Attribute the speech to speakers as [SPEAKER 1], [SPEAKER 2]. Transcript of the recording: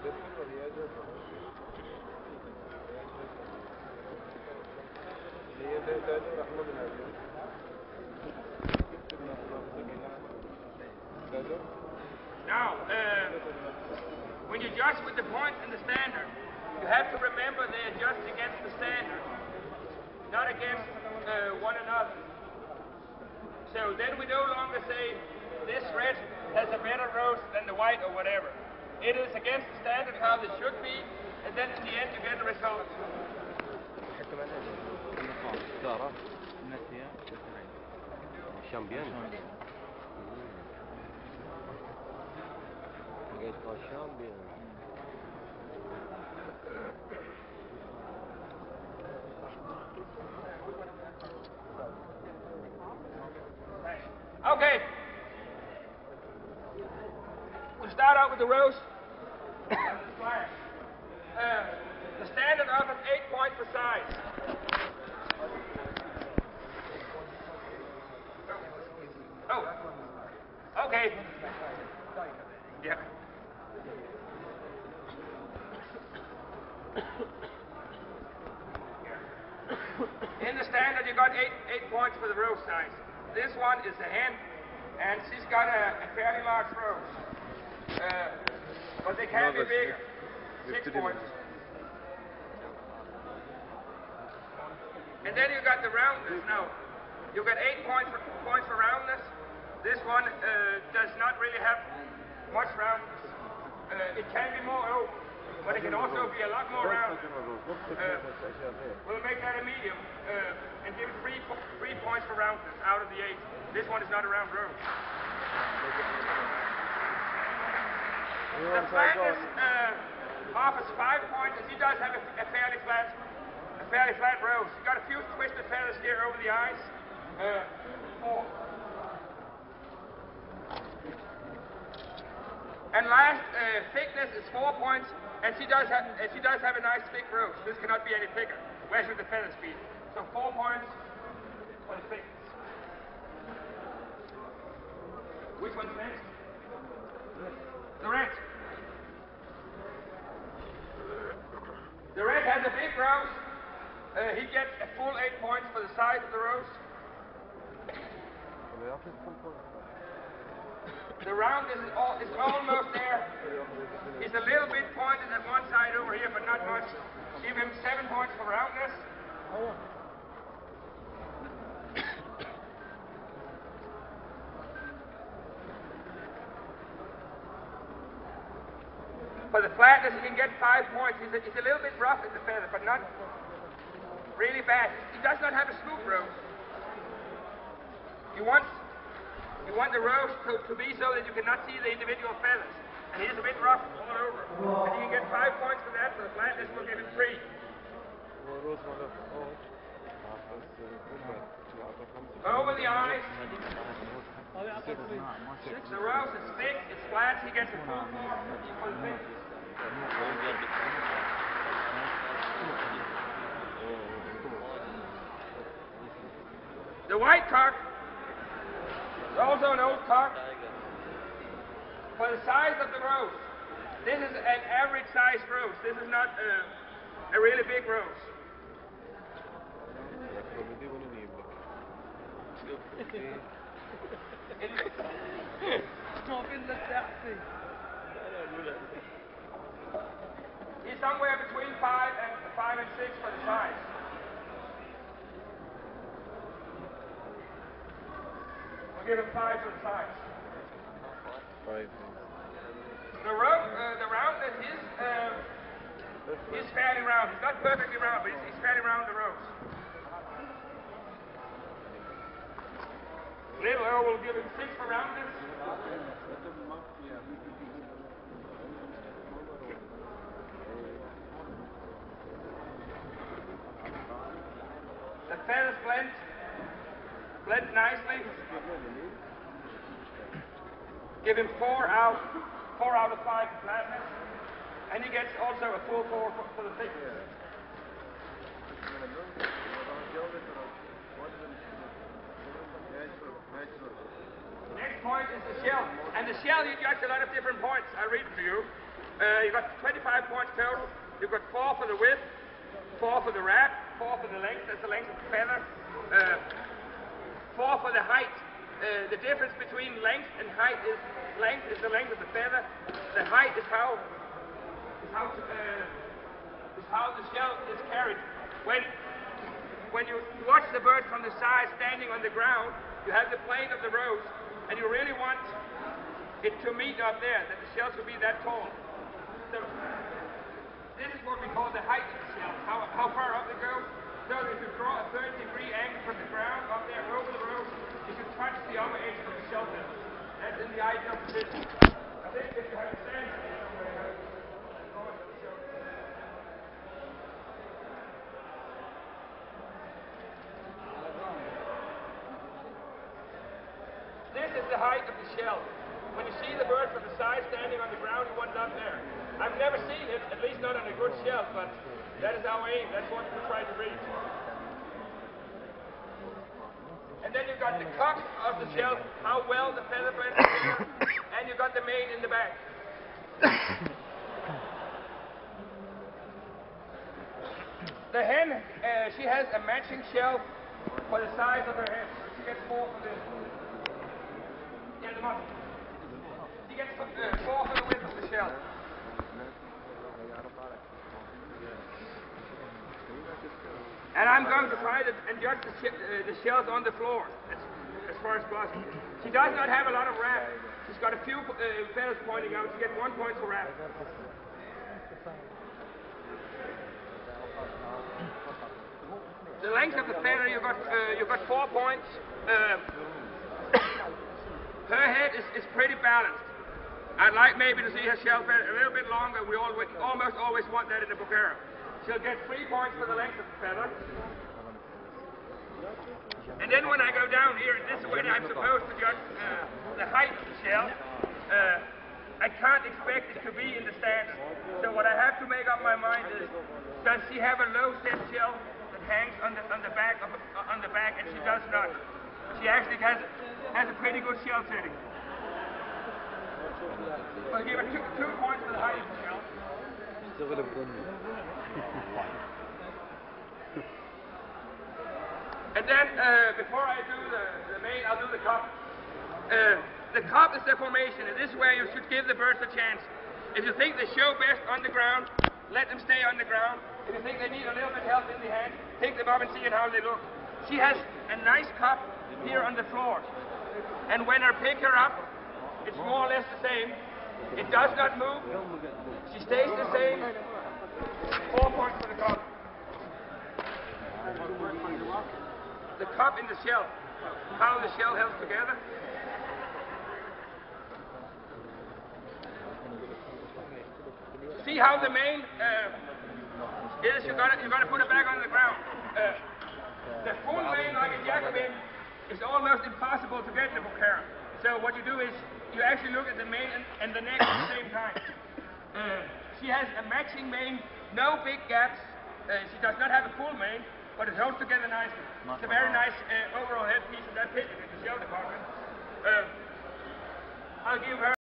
[SPEAKER 1] Now, when you adjust with the points and the standard, you have to remember they adjust against the standard, not against one another. So then we no longer say this red has a better roast than the white or whatever. It is against the standard how this should be, and then in the end you get the result. Okay. We start out with the roast. The standard offers 8 points per size. Oh. Okay. Yeah. In the standard, you got 8 points for the roast size. This one is a hen, and she's got a fairly large roast. But they can be bigger. 6 points. And then you got the roundness. Now, you got 8 points for roundness. This one does not really have much roundness. It can be more oval, but it can also be a lot more round. We'll make that a medium and give it 3 points for roundness out of the 8. This one is not a round roast. The flatness offers 5 points, and she does have a fairly flat roast. You got a few twisted feathers here over the eyes. 4. And last, thickness is 4 points, and she does have a nice thick roast. This cannot be any thicker. Where should the feathers be? So 4 points for the thickness. Which one's next? The red. The red has a big roast. He gets a full 8 points for the size of the roast. The round is almost there. He's a little bit pointed at one side over here, but not much. Give him 7 points for roundness. For the flatness, he can get 5 points. He's a little bit rough in the feather, but not really bad. He does not have a smooth roast. You want the roast to be so that you cannot see the individual feathers. And he is a bit rough all over. And you can get 5 points for that. For the flatness, we'll give him 3. Over the eyes. The roast is thick, it's flat, he gets a full 4 for the thick. The white cock is also an old cock. For the size of the roast, this is an average sized roast. This is not a really big roast. He's somewhere between 5 and 6 for the size. We'll give him 5 for the size.
[SPEAKER 2] 5.
[SPEAKER 1] The roundness is fairly round. He's not perfectly round, but he's fairly round the roast. Little Earl will give him 6 for roundness. The feathers blend nicely. Give him 4 out of 5 flatness, and he gets also a full 4 for the thickness. Next point is the shell, and the shell you judge a lot of different points. I'll read it to you. You got 25 points total. You've got 4 for the width, 4 for the wrap, 4 for the length, that's the length of the feather, 4 for the height. The difference between length and height is length is the length of the feather. The height is how the shell is carried. When you watch the bird from the side standing on the ground, you have the plane of the rose, and you really want it to meet up there, that the shell should be that tall. So this is what we call the height of the shell, how far up it goes. So if you draw a 30-degree angle from the ground up there over the rose, you can touch the upper edge of the shell feather. That's in the ideal position. I think if you have a stand somewhere, this is the height of the shell. When you see the bird from the side standing on the ground, you want it up there. I've never seen it, at least not on a good shell, but that is our aim. That's what we try to reach. And then you've got the cock of the shell, how well the feather blends together, and you've got the mane in the back. The hen, she has a matching shell for the size of her head. She gets 4 for this. Yeah, the mother. She gets 4 for the width of the shell. And I'm going to try to adjust the shells on the floor as far as possible. She does not have a lot of wrap. She's got a few feathers pointing out. She gets 1 point for wrap. The length of the feather, you've got 4 points. Her head is pretty balanced. I'd like maybe to see her shell feather a little bit longer. We almost always want that in the Bokhara. She'll get 3 points for the length of the feather. And then when I go down here, this is when I'm supposed to judge the height of the shell. I can't expect it to be in the standard. So what I have to make up my mind is, does she have a low set shell that hangs on the back, and she does not. She actually has a pretty good shell setting. I'll give her 2 points for the height of the shell. And then before I do the mane, I'll do the cup. The cup is the formation, and this is where you should give the birds a chance. If you think they show best on the ground, let them stay on the ground. If you think they need a little bit help in the hand, pick them up and see how they look. She has a nice cup here on the floor, and when I pick her up, it's more or less the same. It does not move. She stays the same. 4 points for the cup. The cup in the shell. How the shell held together. See how the mane is. You're gonna put it back on the ground. The full mane, like a Jacobin, is almost impossible to get in the Bokhara. So what you do is you actually look at the mane and the neck at the same time. She has a matching mane, no big gaps. She does not have a full mane, but it holds together nicely. It's a very nice overall headpiece, and that picture in the shell department. I'll give her